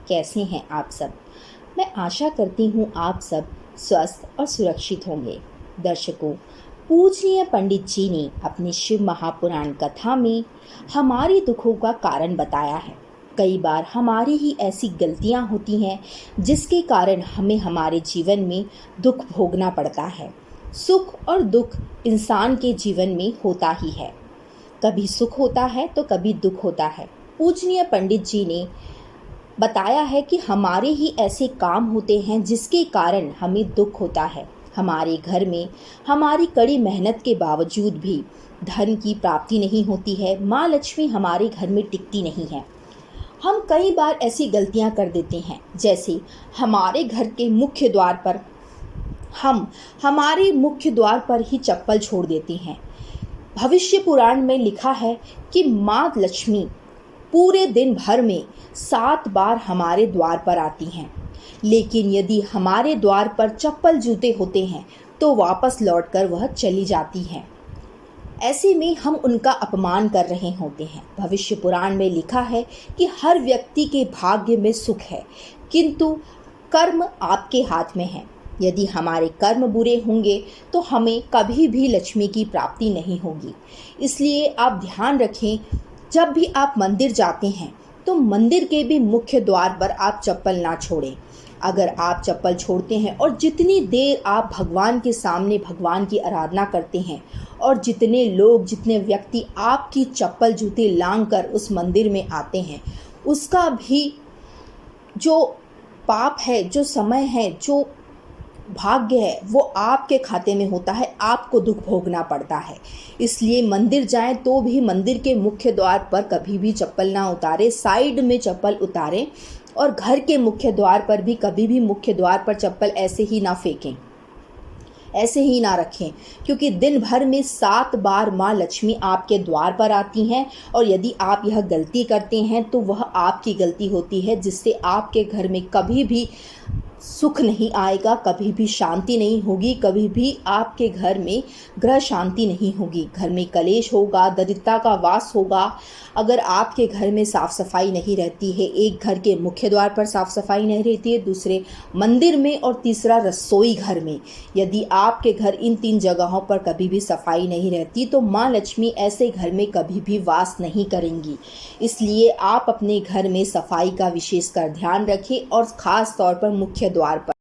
कैसे हैं आप सब। मैं आशा करती हूँ आप सब स्वस्थ और सुरक्षित होंगे। दर्शकों, पूजनीय पंडित जी ने अपनी शिव महापुराण कथा में हमारे दुखों का कारण बताया है। कई बार हमारी ही ऐसी गलतियाँ होती हैं जिसके कारण हमें हमारे जीवन में दुख भोगना पड़ता है। सुख और दुख इंसान के जीवन में होता ही है। कभी सुख होता है तो कभी दुख होता है। पूजनीय पंडित जी ने बताया है कि हमारे ही ऐसे काम होते हैं जिसके कारण हमें दुख होता है। हमारे घर में हमारी कड़ी मेहनत के बावजूद भी धन की प्राप्ति नहीं होती है। माँ लक्ष्मी हमारे घर में टिकती नहीं है। हम कई बार ऐसी गलतियां कर देते हैं, जैसे हमारे घर के मुख्य द्वार पर हमारे मुख्य द्वार पर ही चप्पल छोड़ देते हैं। भविष्य पुराण में लिखा है कि माँ लक्ष्मी पूरे दिन भर में 7 बार हमारे द्वार पर आती हैं, लेकिन यदि हमारे द्वार पर चप्पल जूते होते हैं तो वापस लौटकर वह चली जाती हैं। ऐसे में हम उनका अपमान कर रहे होते हैं। भविष्य पुराण में लिखा है कि हर व्यक्ति के भाग्य में सुख है, किंतु कर्म आपके हाथ में है। यदि हमारे कर्म बुरे होंगे तो हमें कभी भी लक्ष्मी की प्राप्ति नहीं होगी। इसलिए आप ध्यान रखें, जब भी आप मंदिर जाते हैं तो मंदिर के भी मुख्य द्वार पर आप चप्पल ना छोड़ें। अगर आप चप्पल छोड़ते हैं और जितनी देर आप भगवान के सामने भगवान की आराधना करते हैं और जितने व्यक्ति आपकी चप्पल जूते लांग कर उस मंदिर में आते हैं, उसका भी जो पाप है, जो समय है, जो भाग्य है, वो आपके खाते में होता है। आपको दुख भोगना पड़ता है। इसलिए मंदिर जाएं तो भी मंदिर के मुख्य द्वार पर कभी भी चप्पल ना उतारें, साइड में चप्पल उतारें। और घर के मुख्य द्वार पर भी कभी भी मुख्य द्वार पर चप्पल ऐसे ही ना फेंकें, ऐसे ही ना रखें, क्योंकि दिन भर में 7 बार माँ लक्ष्मी आपके द्वार पर आती हैं। और यदि आप यह गलती करते हैं तो वह आपकी गलती होती है, जिससे आपके घर में कभी भी सुख नहीं आएगा, कभी भी शांति नहीं होगी, कभी भी आपके घर में ग्रह शांति नहीं होगी। घर में कलेश होगा, दरिद्रता का वास होगा। अगर आपके घर में साफ सफाई नहीं रहती है, एक घर के मुख्य द्वार पर साफ सफाई नहीं रहती है, दूसरे मंदिर में और तीसरा रसोई घर में, यदि आपके घर इन 3 जगहों पर कभी भी सफाई नहीं रहती तो माँ लक्ष्मी ऐसे घर में कभी भी वास नहीं करेंगी। इसलिए आप अपने घर में सफाई का विशेषकर ध्यान रखें और ख़ास तौर पर मुख्य द्वार पर